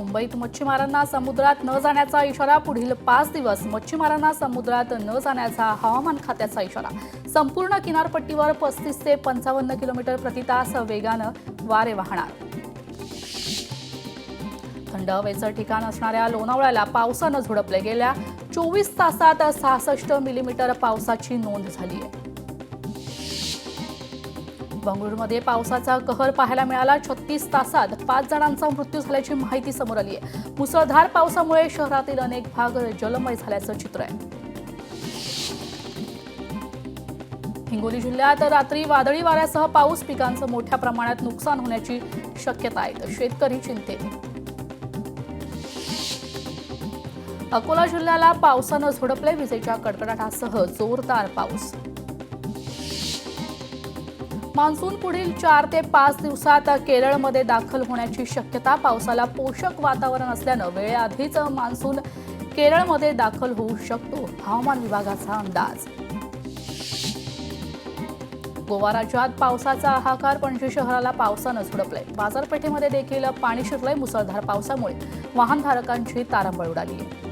मुंबईत मच्छीमारांना समुद्रात न जाण्याचा इशारा. पुढील 5 दिवस मच्छीमारांना समुद्रात न जाण्याचा हवामान खात्याचा इशारा. संपूर्ण किनारपट्टीवर 35 ते 55 किलोमीटर प्रति तास वेगानं वारे वाहणार. थंड हवेचं ठिकाण असणाऱ्या लोणावळ्याला पावसानं झोडपले. गेल्या 24 तासात 66 मिलीमीटर पावसाची नोंद झाली आहे. बंगळुरूमध्ये पावसाचा कहर पाहायला मिळाला. 36 तासात 5 जणांचा मृत्यू झाल्याची माहिती समोर आली आहे. मुसळधार पावसामुळे शहरातील अनेक भाग जलमय झाल्याचं चित्र आहे. हिंगोली जिल्ह्यात रात्री वादळी वाऱ्यासह पाऊस. पिकांचं मोठ्या प्रमाणात नुकसान होण्याची शक्यता आहे, तर शेतकरी चिंतेत. अकोला जिल्ह्याला पावसानं झोडपले. विजेच्या कडकडाटासह जोरदार पाऊस. मान्सून पुढील 4 ते 5 दिवसात केरळमध्ये दाखल होण्याची शक्यता. पावसाला पोषक वातावरण असल्यानं वेळेआधीच मान्सून केरळमध्ये दाखल होऊ शकतो, हवामान विभागाचा अंदाज. गोवा राज्यात पावसाचा हाहाकार. पणजी शहराला पावसानं झोडपलंय. बाजारपेठेमध्ये देखील पाणी शिरलंय. मुसळधार पावसामुळे वाहनधारकांची तारांबळ उडाली आहे.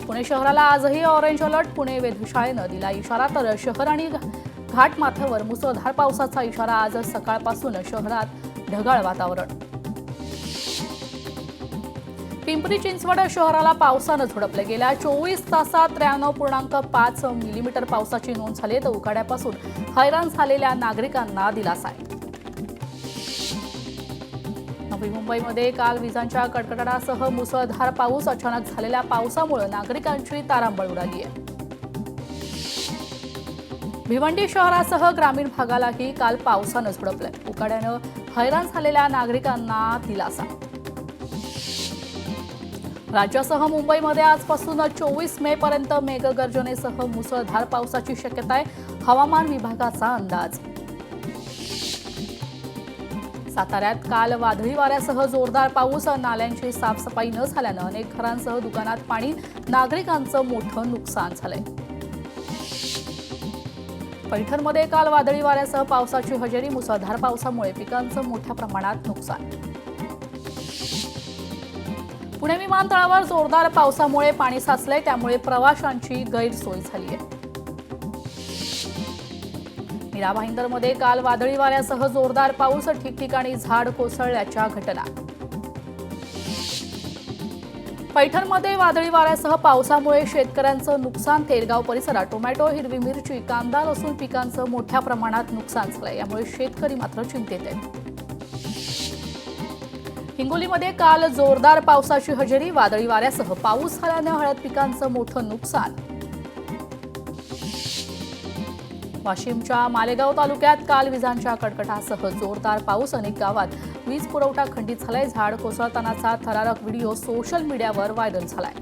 पुणे शहराला आजही ऑरेंज अलर्ट. पुणे वेधशाळेनं दिला इशारा, तर शहर आणि घाटमाथ्यावर मुसळधार पावसाचा इशारा. आज सकाळपासून शहरात ढगाळ वातावरण. पिंपरी चिंचवड शहराला पावसानं झोडपले. गेल्या 24 तासात 93.5 मिलीमीटर पावसाची नोंद झाली. तर उकाड्यापासून हैराण झालेल्या नागरिकांना दिलासा आहे. नवी मुंबईमध्ये काल विजांच्या कडकडाटासह मुसळधार पाऊस. अचानक झालेल्या पावसामुळे नागरिकांची तारांबळ उडाली आहे. भिवंडी शहरासह ग्रामीण भागालाही काल पावसानं झोडपलंय. उकाड्यानं हैराण झालेल्या नागरिकांना दिलासा. राज्यासह मुंबईमध्ये आजपासून 24 मे पर्यंत मेघगर्जनेसह मुसळधार पावसाची शक्यता आहे, हवामान विभागाचा अंदाज. साताऱ्यात काल वादळी वाऱ्यासह जोरदार पाऊस. नाल्यांची साफसफाई न झाल्यानं अनेक घरांसह दुकानात पाणी. नागरिकांचं मोठं नुकसान झालंय. पैठणमध्ये काल वादळी वाऱ्यासह पावसाची हजेरी. मुसळधार पावसामुळे पिकांचं मोठ्या प्रमाणात नुकसान. पुणे विमानतळावर जोरदार पावसामुळे पाणी साचलंय, त्यामुळे प्रवाशांची गैरसोय झाली आहे. मीरा भाईंदरमध्ये काल वादळी वाऱ्यासह जोरदार पाऊस. ठिकठिकाणी झाड कोसळल्याच्या घटना. पैठणमध्ये वादळी वाऱ्यासह पावसामुळे शेतकऱ्यांचं नुकसान. तेरगाव परिसरात टोमॅटो, हिरवी मिरची, कांदा, लसूण पिकांचं मोठ्या प्रमाणात नुकसान झालंय. यामुळे शेतकरी मात्र चिंतेत आहेत. हिंगोलीमध्ये काल जोरदार पावसाची हजेरी. वादळी वाऱ्यासह पाऊस झाल्यानं हळद पिकांचं मोठं नुकसान. वाशिमच्या मालेगाव तालुक्यात काल विजांच्या कडकडाटासह जोरदार पाऊस. अनेक गावात वीज पुरवठा खंडित झालाय. झाड कोसळतानाचा थरारक व्हिडिओ सोशल मीडियावर व्हायरल झालाय.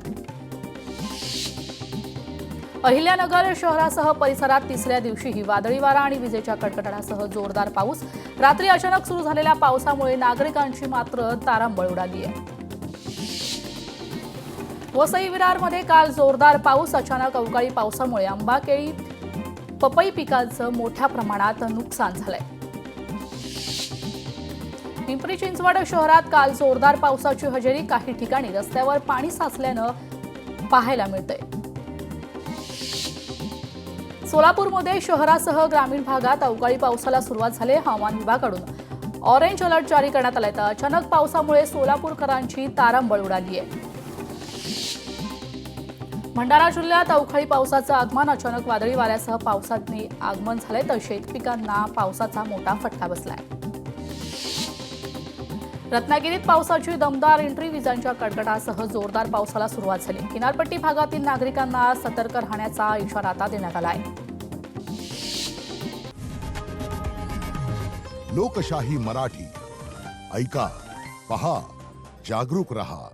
अहिल्यानगर शहरासह परिसरात तिसऱ्या दिवशीही वादळी वारा आणि विजेच्या कडकडाटासह जोरदार पाऊस. रात्री अचानक सुरू झालेल्या पावसामुळे नागरिकांची मात्र तारांबळ उडाली आहे. वसई विरारमध्ये काल जोरदार पाऊस. अचानक अवकाळी पावसामुळे आंबा, केळी, पपई पिकांचं मोठ्या प्रमाणात नुकसान झालंय. पिंपरी चिंचवड शहरात काल जोरदार पावसाची हजेरी. काही ठिकाणी रस्त्यावर पाणी साचल्यानं पाहायला मिळतंय. सोलापूरमध्ये शहरासह ग्रामीण भागात अवकाळी पावसाला सुरुवात झाली. हवामान विभागाकडून ऑरेंज अलर्ट जारी करण्यात आलाय. तर अचानक पावसामुळे सोलापूरकरांची तारांबळ उडाली आहे. भंडारा जिल्ह्यात अवकाळी पावसाचं आगमन. अचानक वादळी वाऱ्यासह पावसाने आगमन झालंय, तर शेतपिकांना पावसाचा मोठा फटका बसलाय. रत्नागिरीत पावसाची दमदार एंट्री. विजांच्या कडकडाटासह जोरदार पावसाला सुरुवात झाली. किनारपट्टी भागातील नागरिकांना सतर्क राहण्याचा इशारा आता देण्यात आला आहे. लोकशाही मराठी ऐका, पहा, जागरूक रहा.